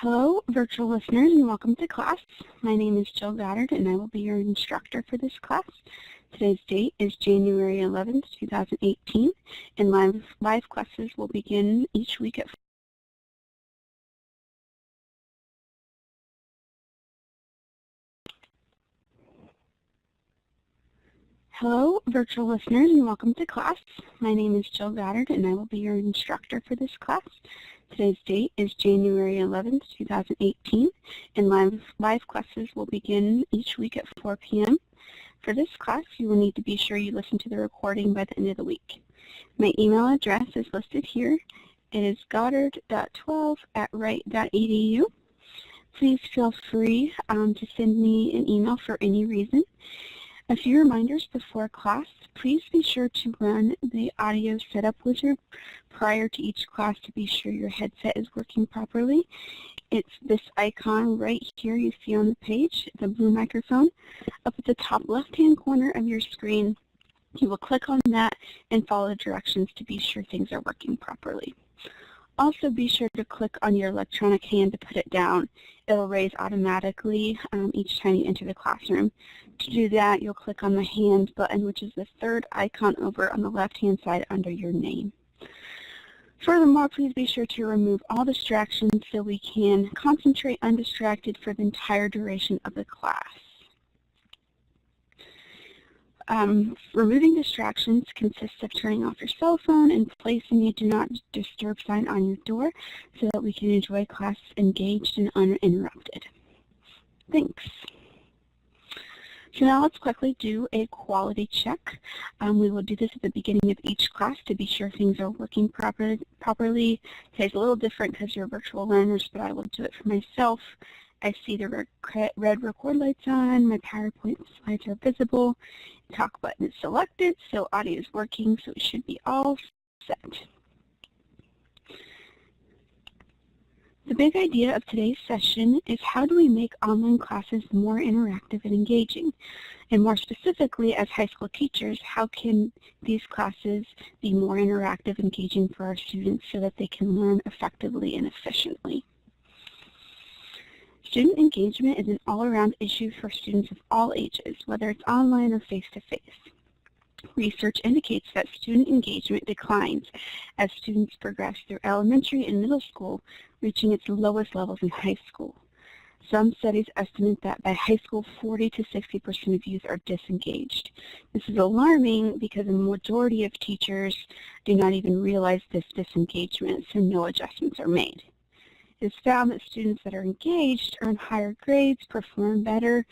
Hello, virtual listeners, and welcome to class. My name is Jill Goddard, and I will be your instructor for this class. Today's date is January 11th, 2018, and live classes will begin each week at Hello, virtual listeners, and welcome to class. My name is Jill Goddard, and I will be your instructor for this class. Today's date is January 11th, 2018, and live classes will begin each week at 4 p.m. For this class, you will need to be sure you listen to the recording by the end of the week. My email address is listed here. It is goddard.12@wright.edu. Please feel free to send me an email for any reason. A few reminders before class. Please be sure to run the audio setup wizard prior to each class to be sure your headset is working properly. It's this icon right here you see on the page, the blue microphone. Up at the top left-hand corner of your screen, you will click on that and follow the directions to be sure things are working properly. Also be sure to click on your electronic hand to put it down. It will raise automatically each time you enter the classroom. To do that, you'll click on the hand button, which is the third icon over on the left-hand side under your name. Furthermore, please be sure to remove all distractions so we can concentrate undistracted for the entire duration of the class. Removing distractions consists of turning off your cell phone and placing a do not disturb sign on your door so that we can enjoy class engaged and uninterrupted. Thanks. So now let's quickly do a quality check. We will do this at the beginning of each class to be sure things are working properly. Today's a little different because you're virtual learners, but I will do it for myself. I see the red record lights on, my PowerPoint slides are visible, talk button is selected, so audio is working, so it should be all set. The big idea of today's session is how do we make online classes more interactive and engaging? And more specifically, as high school teachers, how can these classes be more interactive and engaging for our students so that they can learn effectively and efficiently? Student engagement is an all-around issue for students of all ages, whether it's online or face-to-face. Research indicates that student engagement declines as students progress through elementary and middle school, reaching its lowest levels in high school. Some studies estimate that by high school, 40 to 60% of youth are disengaged. This is alarming because the majority of teachers do not even realize this disengagement, so no adjustments are made. It is found that students that are engaged earn higher grades, perform better,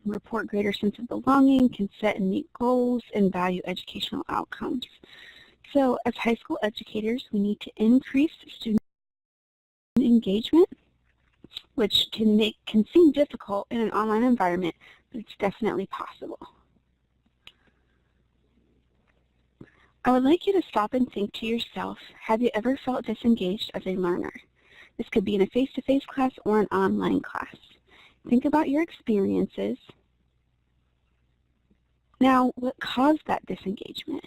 report greater sense of belonging, can set and meet goals, and value educational outcomes. So as high school educators, we need to increase student engagement, which can seem difficult in an online environment, but it's definitely possible. I would like you to stop and think to yourself, have you ever felt disengaged as a learner? This could be in a face-to-face class or an online class. Think about your experiences. Now, what caused that disengagement?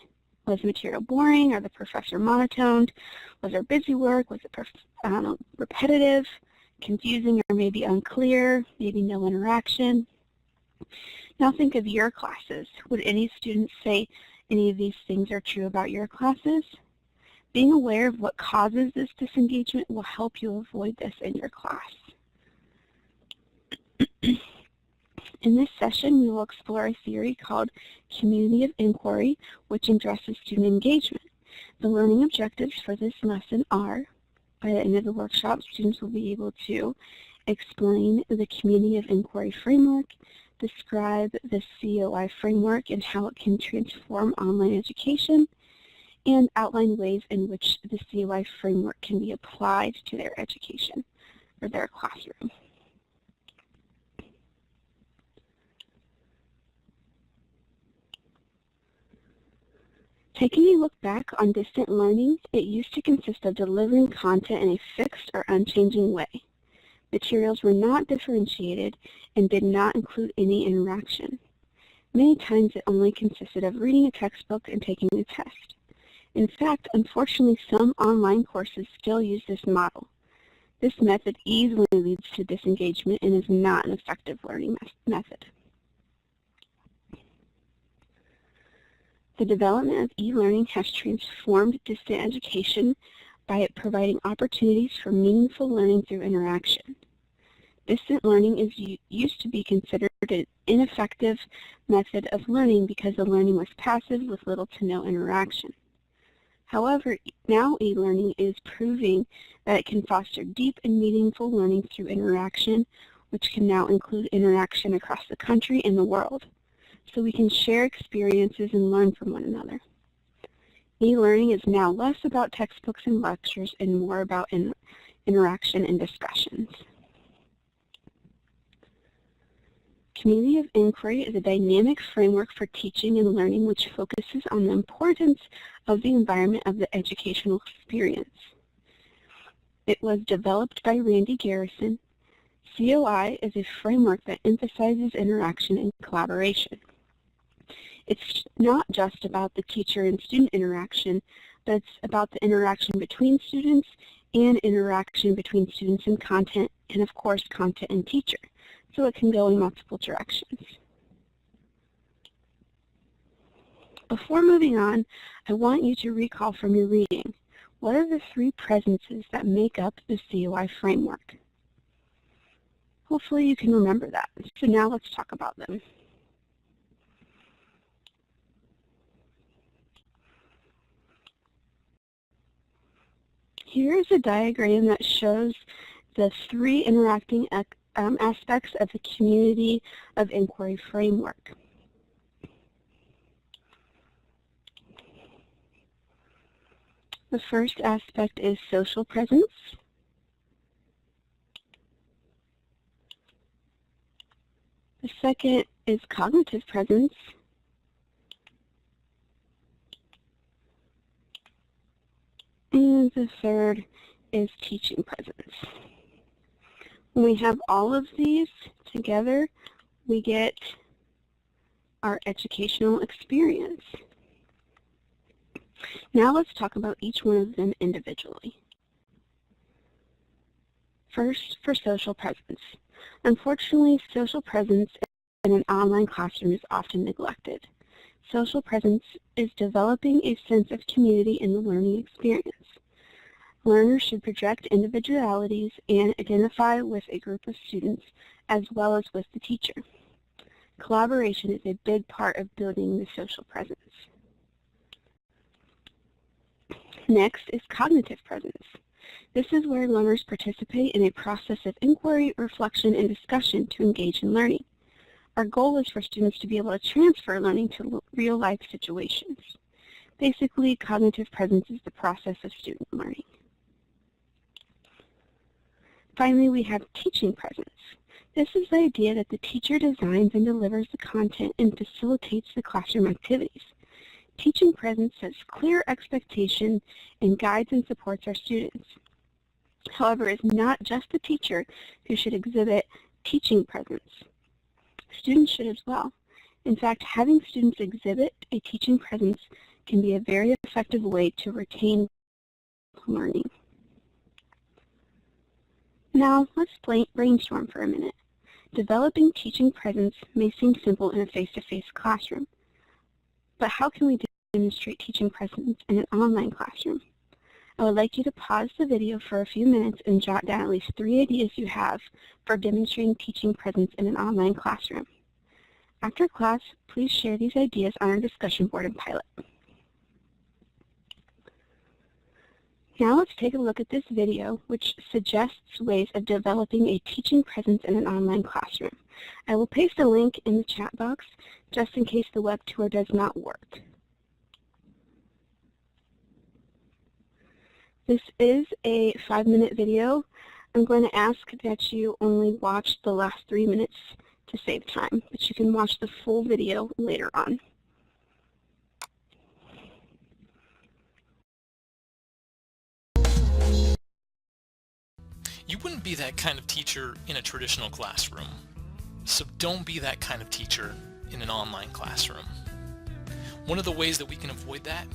Was the material boring or the professor monotoned? Was there busy work? Was it repetitive, confusing, or maybe unclear? Maybe no interaction? Now think of your classes. Would any students say any of these things are true about your classes? Being aware of what causes this disengagement will help you avoid this in your class. In this session, we will explore a theory called community of inquiry, which addresses student engagement. The learning objectives for this lesson are, by the end of the workshop, students will be able to explain the community of inquiry framework, describe the COI framework and how it can transform online education, and outline ways in which the COI framework can be applied to their education or their classroom. Taking a look back on distant learning, it used to consist of delivering content in a fixed or unchanging way. Materials were not differentiated and did not include any interaction. Many times it only consisted of reading a textbook and taking a test. In fact, unfortunately, some online courses still use this model. This method easily leads to disengagement and is not an effective learning method. The development of e-learning has transformed distant education by it providing opportunities for meaningful learning through interaction. Distant learning used to be considered an ineffective method of learning because the learning was passive with little to no interaction. However, now e-learning is proving that it can foster deep and meaningful learning through interaction, which can now include interaction across the country and the world, so we can share experiences and learn from one another. E-learning is now less about textbooks and lectures and more about interaction and discussions. Community of Inquiry is a dynamic framework for teaching and learning which focuses on the importance of the environment of the educational experience. It was developed by Randy Garrison. COI is a framework that emphasizes interaction and collaboration. It's not just about the teacher and student interaction, but it's about the interaction between students and interaction between students and content, and of course content and teacher. So it can go in multiple directions. Before moving on, I want you to recall from your reading, what are the 3 presences that make up the COI framework? Hopefully you can remember that. So now let's talk about them. Here is a diagram that shows the 3 interacting aspects of the Community of Inquiry framework. The first aspect is social presence. The second is cognitive presence. And the third is teaching presence. When we have all of these together, we get our educational experience. Now let's talk about each one of them individually. First, for social presence. Unfortunately, social presence in an online classroom is often neglected. Social presence is developing a sense of community in the learning experience. Learners should project individualities and identify with a group of students as well as with the teacher. Collaboration is a big part of building the social presence. Next is cognitive presence. This is where learners participate in a process of inquiry, reflection, and discussion to engage in learning. Our goal is for students to be able to transfer learning to real-life situations. Basically, cognitive presence is the process of student learning. Finally, we have teaching presence. This is the idea that the teacher designs and delivers the content and facilitates the classroom activities. Teaching presence sets clear expectation and guides and supports our students. However, it's not just the teacher who should exhibit teaching presence. Students should as well. In fact, having students exhibit a teaching presence can be a very effective way to retain learning. Now, let's brainstorm for a minute. Developing teaching presence may seem simple in a face-to-face classroom, but how can we demonstrate teaching presence in an online classroom? I would like you to pause the video for a few minutes and jot down at least 3 ideas you have for demonstrating teaching presence in an online classroom. After class, please share these ideas on our discussion board in Pilot. Now let's take a look at this video, which suggests ways of developing a teaching presence in an online classroom. I will paste a link in the chat box just in case the web tour does not work. This is a 5-minute video. I'm going to ask that you only watch the last 3 minutes to save time, but you can watch the full video later on. You wouldn't be that kind of teacher in a traditional classroom, so don't be that kind of teacher in an online classroom. One of the ways that we can avoid that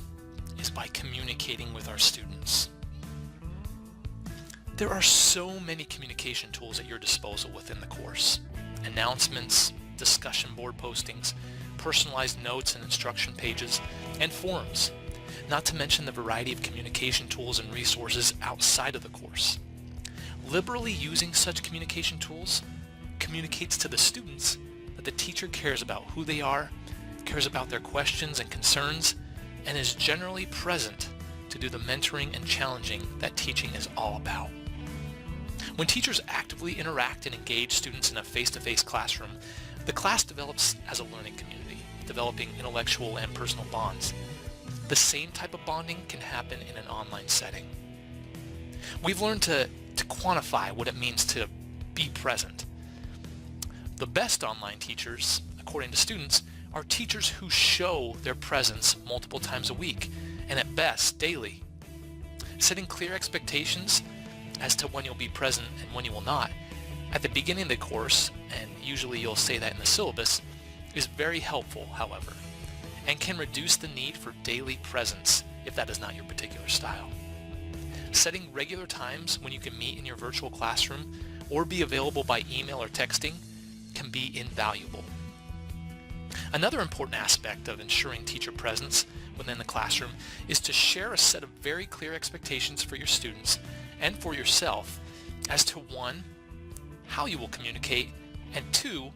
is by communicating with our students. There are so many communication tools at your disposal within the course. Announcements, discussion board postings, personalized notes and instruction pages, and forums, not to mention the variety of communication tools and resources outside of the course. Liberally using such communication tools communicates to the students that the teacher cares about who they are, cares about their questions and concerns, and is generally present to do the mentoring and challenging that teaching is all about. When teachers actively interact and engage students in a face-to-face classroom, the class develops as a learning community, developing intellectual and personal bonds. The same type of bonding can happen in an online setting. We've learned to quantify what it means to be present. The best online teachers, according to students, are teachers who show their presence multiple times a week, and at best, daily. Setting clear expectations as to when you'll be present and when you will not at the beginning of the course, and usually you'll say that in the syllabus, is very helpful, however, and can reduce the need for daily presence if that is not your particular style. Setting regular times when you can meet in your virtual classroom or be available by email or texting can be invaluable. Another important aspect of ensuring teacher presence within the classroom is to share a set of very clear expectations for your students and for yourself as to 1, how you will communicate, and 2,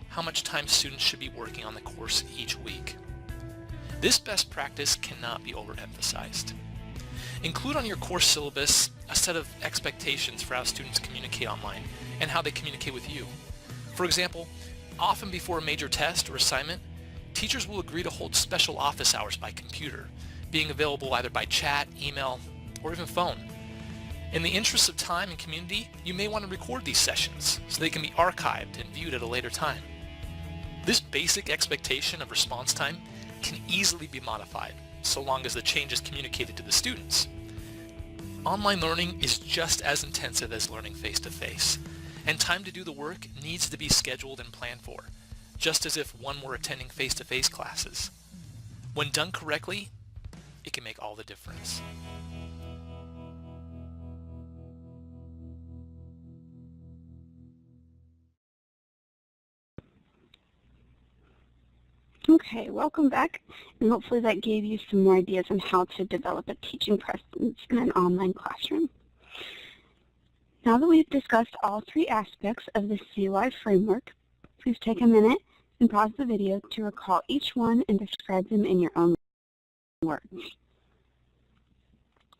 how much time students should be working on the course each week. This best practice cannot be overemphasized. Include on your course syllabus a set of expectations for how students communicate online and how they communicate with you. For example, often before a major test or assignment, teachers will agree to hold special office hours by computer, being available either by chat, email, or even phone. In the interest of time and community, you may want to record these sessions so they can be archived and viewed at a later time. This basic expectation of response time can easily be modified, so long as the change is communicated to the students. Online learning is just as intensive as learning face-to-face, and time to do the work needs to be scheduled and planned for, just as if one were attending face-to-face classes. When done correctly, it can make all the difference. Okay, welcome back, and hopefully that gave you some more ideas on how to develop a teaching presence in an online classroom. Now that we've discussed all 3 aspects of the COI framework, please take a minute and pause the video to recall each one and describe them in your own words.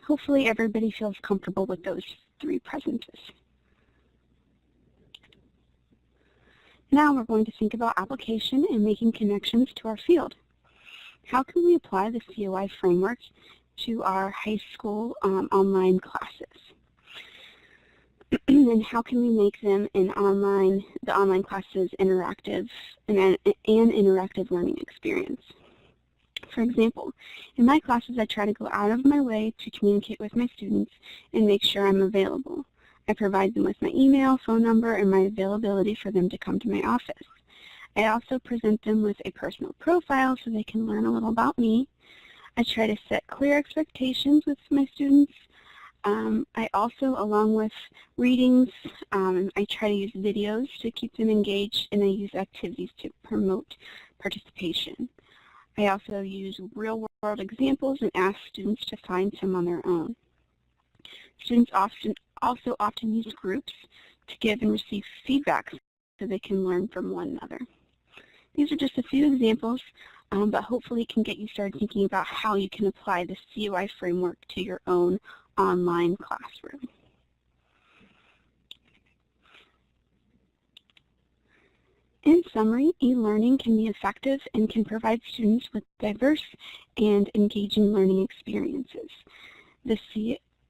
Hopefully everybody feels comfortable with those 3 presences. Now we're going to think about application and making connections to our field. How can we apply the COI framework to our high school online classes? And how can we make them the online classes interactive and an interactive learning experience? For example, in my classes I try to go out of my way to communicate with my students and make sure I'm available. I provide them with my email, phone number, and my availability for them to come to my office. I also present them with a personal profile so they can learn a little about me. I try to set clear expectations with my students. I also, along with readings, I try to use videos to keep them engaged, and I use activities to promote participation. I also use real-world examples and ask students to find some on their own. Students also often use groups to give and receive feedback so they can learn from one another. These are just a few examples, but hopefully can get you started thinking about how you can apply the COI framework to your own online classroom. In summary, e-learning can be effective and can provide students with diverse and engaging learning experiences. The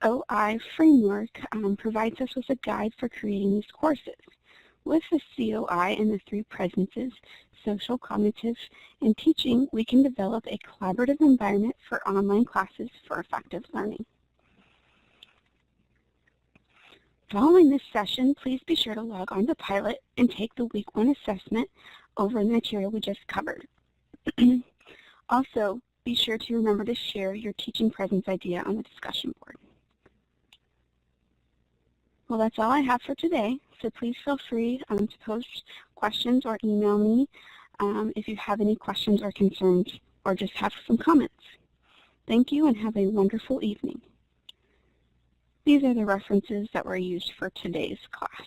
COI framework provides us with a guide for creating these courses. With the COI and the 3 presences, social, cognitive, and teaching, we can develop a collaborative environment for online classes for effective learning. Following this session, please be sure to log on to Pilot and take the Week 1 assessment over the material we just covered. Also, be sure to remember to share your teaching presence idea on the discussion board. Well, that's all I have for today, so please feel free to post questions or email me if you have any questions or concerns or just have some comments. Thank you and have a wonderful evening. These are the references that were used for today's class.